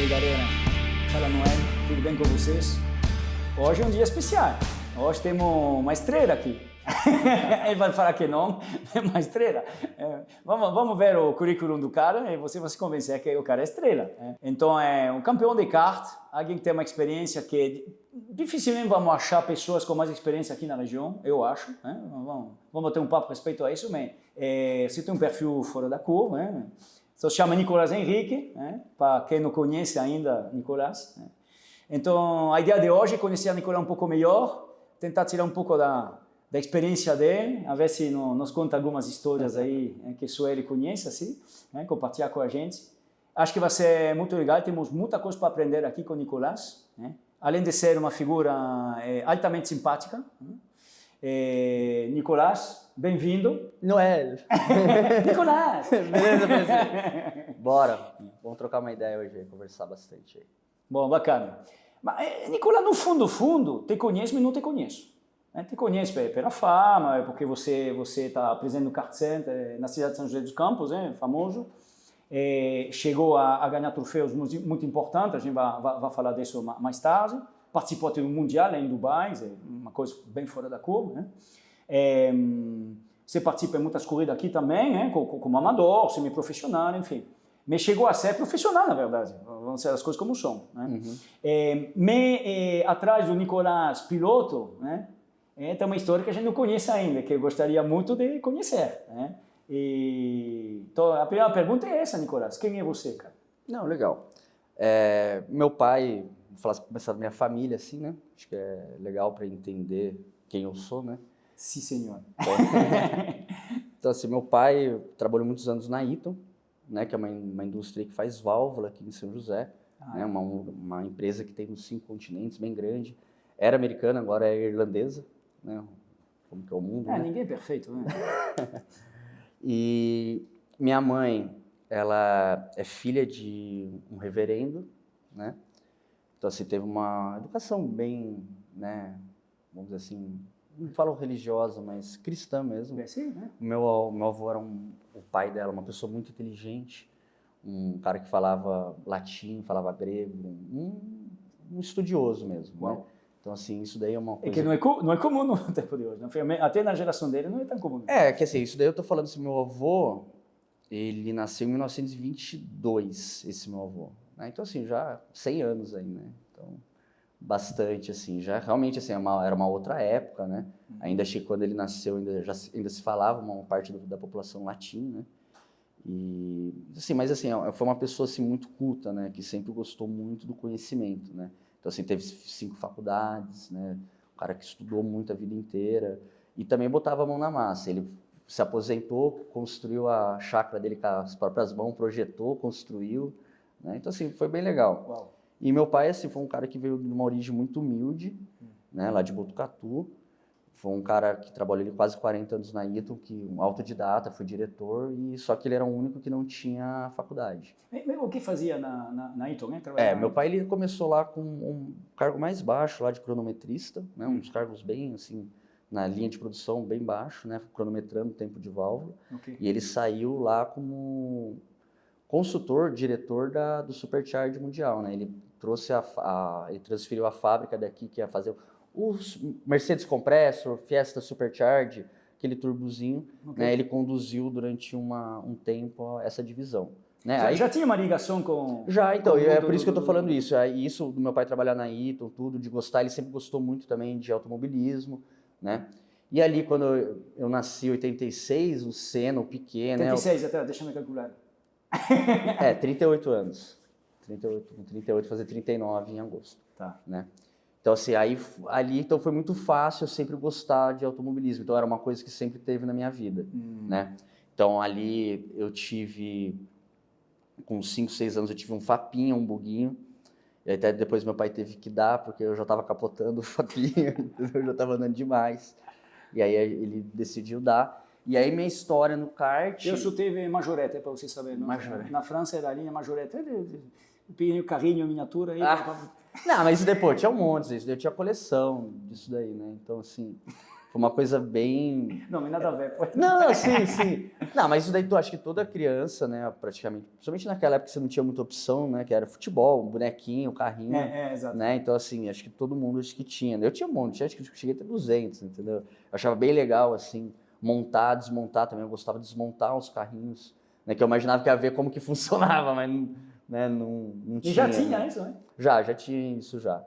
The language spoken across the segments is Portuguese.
aí, galera? Fala, Noel, tudo bem com vocês? Hoje é um dia especial. Hoje temos uma estrela aqui. Ele vai falar que não, é uma estrela. Vamos ver o currículo do cara e você vai se convencer que o cara é estrela. Então, é um campeão de kart, alguém que tem uma experiência que dificilmente vamos achar pessoas com mais experiência aqui na região, eu acho. Vamos ter um papo a respeito a isso, mas você tem um perfil fora da curva. Se chama Nicolás Henrique, para quem não conhece ainda Nicolás. Então, a ideia de hoje é conhecer a Nicolás um pouco melhor, tentar tirar um pouco da experiência dele, a ver se nos conta algumas histórias aí que só ele conhece, assim, compartilhar com a gente. Acho que vai ser muito legal, temos muita coisa para aprender aqui com o Nicolás, além de ser uma figura altamente simpática. Nicolás, bem-vindo. Noel. Nicolás! Beleza, beleza. Bora, vamos trocar uma ideia hoje, conversar bastante aí. Bom, bacana. Mas, Nicolás, no fundo, te conheço, mas não te conheço. Te conheço pela fama, porque você está presente no Kart Center na cidade de São José dos Campos, famoso. Chegou a ganhar troféus muito importantes, a gente vai falar disso mais tarde. Participou até do Mundial em Dubai, uma coisa bem fora da curva. Você participa em muitas corridas aqui também, como amador, semi-profissional, enfim. Mas chegou a ser profissional, na verdade. Vão ser as coisas como são. Mas atrás do Nicolás piloto, tem uma história que a gente não conhece ainda, que eu gostaria muito de conhecer. Então, a primeira pergunta é essa, Nicolás. Quem é você, cara? Não, legal. Meu pai, vou começar da minha família, assim, né? Acho que é legal para entender quem eu sou, né? Sim, senhor. Então, assim, meu pai trabalhou muitos anos na Eaton, né? Que é uma indústria que faz válvula aqui em São José. Né? Uma empresa que tem nos 5 continentes, bem grande. Era americana, agora é irlandesa. Né? Como que é o mundo, né? Ninguém é perfeito, né? E minha mãe, ela é filha de um reverendo, né? Então, assim, teve uma educação bem, né? Vamos dizer assim, não falo religiosa, mas cristã mesmo. Sim, né? O meu avô era o pai dela, uma pessoa muito inteligente, um cara que falava latim, falava grego, um estudioso mesmo, né? Então, assim, isso daí é uma coisa... É que não é comum no tempo de hoje. Até na geração dele não é tão comum. Que assim, isso daí eu tô falando assim, meu avô, ele nasceu em 1922, esse meu avô. Né? Então, assim, já 100 anos aí, né? Então, bastante, assim, já realmente, assim, era uma outra época, né? Ainda achei que quando ele nasceu, ainda se falava uma parte da população latim, né? E, assim, mas, assim, foi uma pessoa, assim, muito culta, né? Que sempre gostou muito do conhecimento, né? Então, assim, teve 5 faculdades, né? Um cara que estudou muito a vida inteira e também botava a mão na massa. Ele se aposentou, construiu a chácara dele com as próprias mãos, projetou, construiu, né? Então, assim, foi bem legal. Uau. E meu pai, assim, foi um cara que veio de uma origem muito humilde, né? Lá de Botucatu. Foi um cara que trabalhou quase 40 anos na Eaton, um autodidata, foi diretor, e só que ele era o único que não tinha faculdade. O que fazia na Eaton, né? Meu pai ele começou lá com um cargo mais baixo, lá de cronometrista, né? Uns cargos bem, assim, na linha de produção bem baixo, né? Cronometrando o tempo de válvula. Okay. E ele saiu lá como consultor, diretor do Supercharge Mundial, né? Ele trouxe ele transferiu a fábrica daqui, que ia fazer os Mercedes Compressor, Fiesta Supercharge, aquele turbozinho, né? Ele conduziu durante um tempo essa divisão. Né? Já tinha uma ligação com... Já, então, é por isso que eu estou falando isso. Isso do meu pai trabalhar na Eaton, tudo, de gostar, ele sempre gostou muito também de automobilismo, né? E ali, quando eu nasci em 86, o Senna, o Piquet, 86, né? Até, deixa eu me calcular. 38 anos. 38, fazer 39 em agosto. Tá. Né? Então, assim, ali então foi muito fácil eu sempre gostar de automobilismo. Então, era uma coisa que sempre teve na minha vida, né? Então, ali eu tive, com 5, 6 anos, eu tive um Fapinha, um buguinho. E até depois meu pai teve que dar, porque eu já estava capotando o Fapinha, eu já estava andando demais. E aí ele decidiu dar. E aí minha história no kart... Eu só teve Majorette, para você saber. Na França era a linha Majorette, carrinho, miniatura. Aí, Não, mas isso depois tinha um monte, isso daí tinha coleção disso daí, né? Então, assim, Foi uma coisa bem... Não, mas nada a ver. Pô. Não, sim. Não, mas isso daí tu acha que toda criança, né, praticamente, principalmente naquela época que você não tinha muita opção, né, que era futebol, bonequinho, carrinho, Exato. né, então assim, acho que todo mundo acho que tinha. Eu tinha um monte, acho que eu cheguei até 200, entendeu? Eu achava bem legal, assim, montar, desmontar também, eu gostava de desmontar os carrinhos, né, que eu imaginava que ia ver como que funcionava, mas né, não tinha. E já tinha, né? isso, né? Já tinha isso já.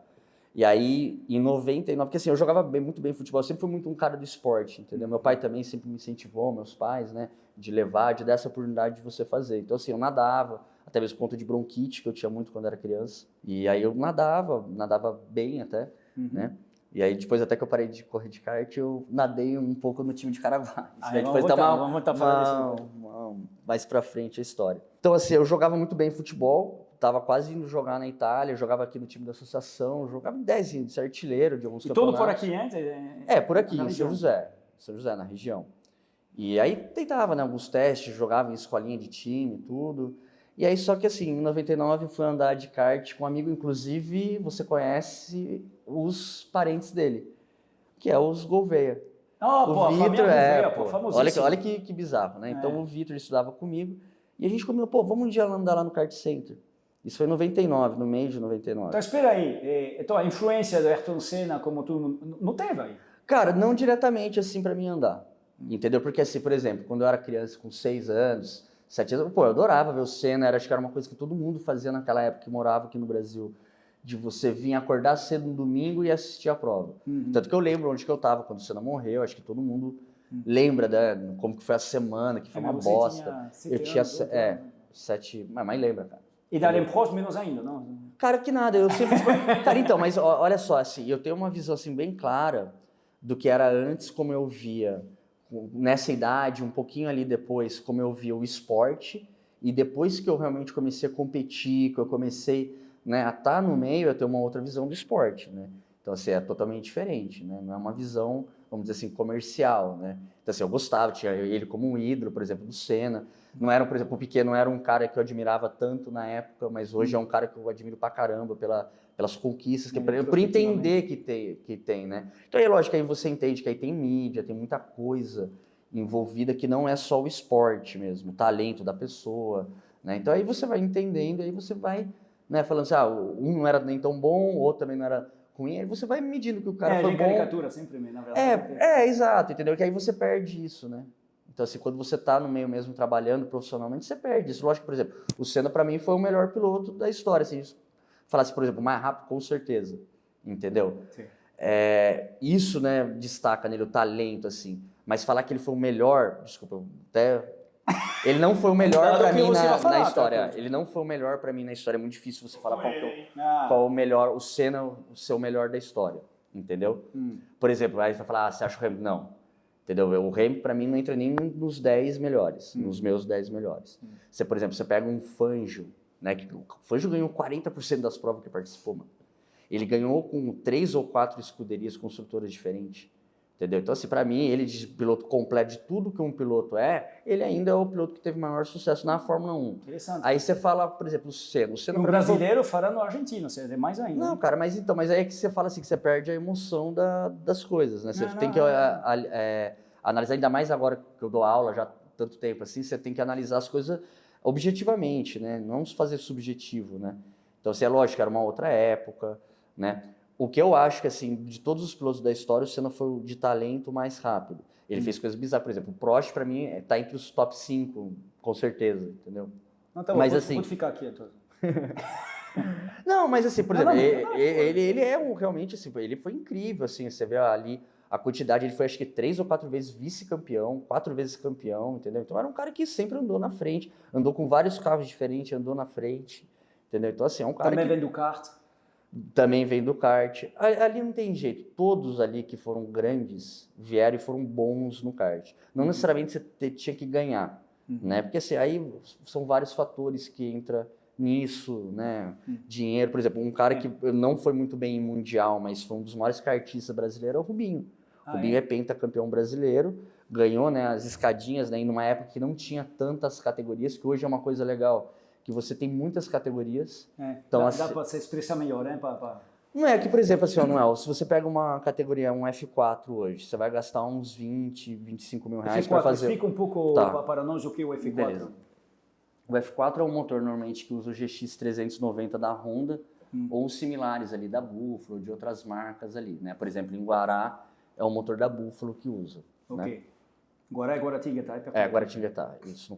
E aí, em 99, porque assim, eu jogava muito bem futebol, eu sempre fui muito um cara do esporte, entendeu? Meu pai também sempre me incentivou, meus pais, né, de dar essa oportunidade de você fazer. Então assim, eu nadava, até mesmo por conta de bronquite, que eu tinha muito quando era criança. E aí eu nadava bem até, né? E aí depois até que eu parei de correr de kart, eu nadei um pouco no time de Caravaggio. Vamos voltar a falar disso. Mais pra frente a história. Então assim, eu jogava muito bem futebol, tava quase indo jogar na Itália, jogava aqui no time da associação, jogava em 10 de ser artilheiro de alguns campeonatos. E tudo por aqui antes? Por aqui, em São José, na região. E aí tentava, né, alguns testes, jogava em escolinha de time, tudo. E aí só que assim, em 99 fui andar de kart com um amigo, inclusive você conhece os parentes dele, que é os Gouveia. O Vitor famosíssimo. Olha que bizarro, né? Então o Vitor estudava comigo e a gente combinou, vamos um dia andar lá no Kart Center. Isso foi em 99, no meio de 99. Então, espera aí. Então, a influência do Ayrton Senna, como tu, não teve aí? Cara, não diretamente assim para mim andar. Entendeu? Porque assim, por exemplo, quando eu era criança com 6 anos, 7 anos, eu adorava ver o Senna. Acho que era uma coisa que todo mundo fazia naquela época que morava aqui no Brasil. De você vir acordar cedo no domingo e assistir a prova. Tanto que eu lembro onde que eu tava quando o Senna morreu. Acho que todo mundo lembra, né? Como que foi a semana, que foi uma bosta. Eu tinha 7, mas lembra, cara. E da Lempros menos ainda, não? Cara, que nada, eu sempre... Cara, então, mas olha só, assim, eu tenho uma visão, assim, bem clara do que era antes, como eu via, nessa idade, um pouquinho ali depois, como eu via o esporte, e depois que eu realmente comecei a competir, que eu comecei, né, a estar no meio, eu tenho uma outra visão do esporte, né? Então, assim, é totalmente diferente, né? Não é uma visão, vamos dizer assim, comercial, né? Então, assim, eu gostava, tinha ele como um ídolo, por exemplo, do Senna. Não era, por exemplo, o Piquet não era um cara que eu admirava tanto na época, mas hoje é um cara que eu admiro pra caramba pelas conquistas, por entender que tem, né? Então, é lógico, aí você entende que aí tem mídia, tem muita coisa envolvida que não é só o esporte mesmo, o talento da pessoa, né? Então, aí você vai entendendo, aí você vai, né, falando assim, um não era nem tão bom, o outro também não era ruim, aí você vai medindo que o cara foi bom. Caricatura sempre, na verdade. Exato, entendeu? Que aí você perde isso, né? Então, assim, quando você está no meio mesmo trabalhando profissionalmente, você perde isso. Lógico, por exemplo, o Senna, para mim, foi o melhor piloto da história. Se falasse, por exemplo, mais rápido, com certeza. Entendeu? Sim. Isso, né, destaca nele o talento, assim. Mas falar que ele foi o melhor, desculpa, ele não foi o melhor para mim na história. Ele não foi o melhor para mim na história. É muito difícil você falar qual o melhor, o Senna, o seu melhor da história. Entendeu? Por exemplo, aí você vai falar, você acha o Hamilton? Não. Entendeu? O Hamilton, para mim, não entra nem nos 10 melhores, nos meus 10 melhores. Você, por exemplo, você pega um Fangio, né? Que o Fangio ganhou 40% das provas que participou, mano. Ele ganhou com 3 ou 4 escuderias construtoras diferentes. Entendeu? Então, assim, para mim, ele de piloto completo de tudo que um piloto ele ainda é o piloto que teve maior sucesso na Fórmula 1. Interessante. Aí você fala, por exemplo, o Senna. Um brasileiro fará no argentino, você é mais ainda. Não, cara, mas aí é que você fala assim, que você perde a emoção das coisas, né? Você tem que analisar, ainda mais agora que eu dou aula já há tanto tempo assim, você tem que analisar as coisas objetivamente, né? Não fazer subjetivo, né? Então, assim, é lógico, era uma outra época, né? O que eu acho que, assim, de todos os pilotos da história, o Senna foi o de talento mais rápido. Ele fez coisas bizarras. Por exemplo, o Prost, para mim, tá entre os top 5, com certeza, entendeu? Não, tá bom, mas assim... Pode ficar aqui, Antônio. Não, mas assim, por exemplo, ele é realmente, assim, ele foi incrível, assim, você vê ali a quantidade, ele foi acho que 3 ou 4 vezes vice-campeão, 4 vezes campeão, entendeu? Então era um cara que sempre andou na frente, andou com vários carros diferentes, andou na frente, entendeu? Então assim, é um cara Também vem do kart. Também vem do kart. Ali não tem jeito. Todos ali que foram grandes vieram e foram bons no kart. Não necessariamente você tinha que ganhar, né? Porque assim, aí são vários fatores que entram nisso, né? Dinheiro, por exemplo, um cara que não foi muito bem em mundial, mas foi um dos maiores kartistas brasileiros é o Rubinho. Rubinho é pentacampeão brasileiro, ganhou, né, as escadinhas, né, em uma época que não tinha tantas categorias, que hoje é uma coisa legal, que você tem muitas categorias. Então, dá para se expressar melhor, né? Não é que, por exemplo, assim, ó, Noel, se você pega uma categoria, um F4 hoje, você vai gastar uns 20, 25 mil reais para fazer... Explica um pouco para nós o que é o F4. Beleza. O F4 é um motor normalmente que usa o GX 390 da Honda ou similares ali da Buffalo, de outras marcas ali, né? Por exemplo, em Guará é o motor da Buffalo que usa. Ok. Né? Guará é Guaratinguetá. Guaratinguetá. Isso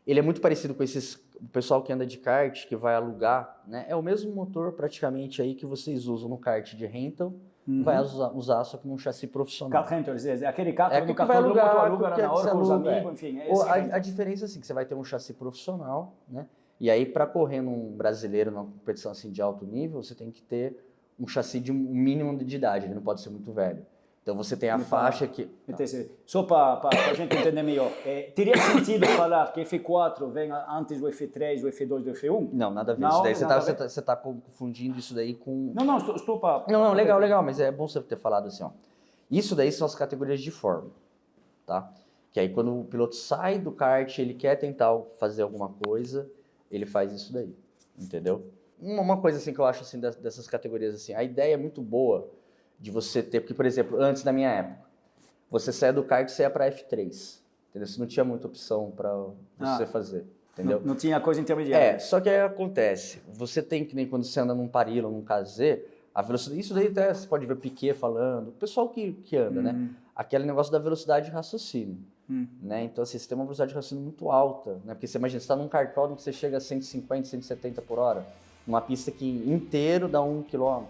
ele é muito parecido com o pessoal que anda de kart, que vai alugar, né? É o mesmo motor praticamente aí que vocês usam no kart de rental, vai usar só que num chassi profissional. Kart rental, é aquele carro que do vai cartão do motor alugar, aluga na hora com os amigos, enfim. A diferença é assim, que você vai ter um chassi profissional, né? E aí para correr num brasileiro, numa competição assim de alto nível, você tem que ter um chassi de um mínimo de idade, ele não pode ser muito velho. Então você tem a faixa que... Só para a gente entender melhor, teria sentido falar que F4 vem antes do F3, do F2, do F1? Não, nada a ver. Isso daí você está confundindo isso daí com... Não, estou para... Não, legal, mas é bom você ter falado assim, ó. Isso daí são as categorias de forma, tá? Que aí quando o piloto sai do kart, ele quer tentar fazer alguma coisa, ele faz isso daí, entendeu? Uma coisa assim que eu acho assim dessas categorias assim, a ideia é muito boa de você ter, porque por exemplo, antes da minha época, você saia do kart e saia para F3, entendeu? Você não tinha muita opção para você fazer, entendeu? Não tinha coisa intermediária. Só que aí acontece, você tem que nem quando você anda num Parilo, num KZ, a velocidade, isso daí até você pode ver Piquet falando, o pessoal que anda, né? Aquele negócio da velocidade de raciocínio. Né? Então, assim, você tem uma velocidade de raciocínio muito alta, né? Porque você imagina, você está num cartódromo que você chega a 150, 170 por hora, uma pista que inteiro dá 1 km,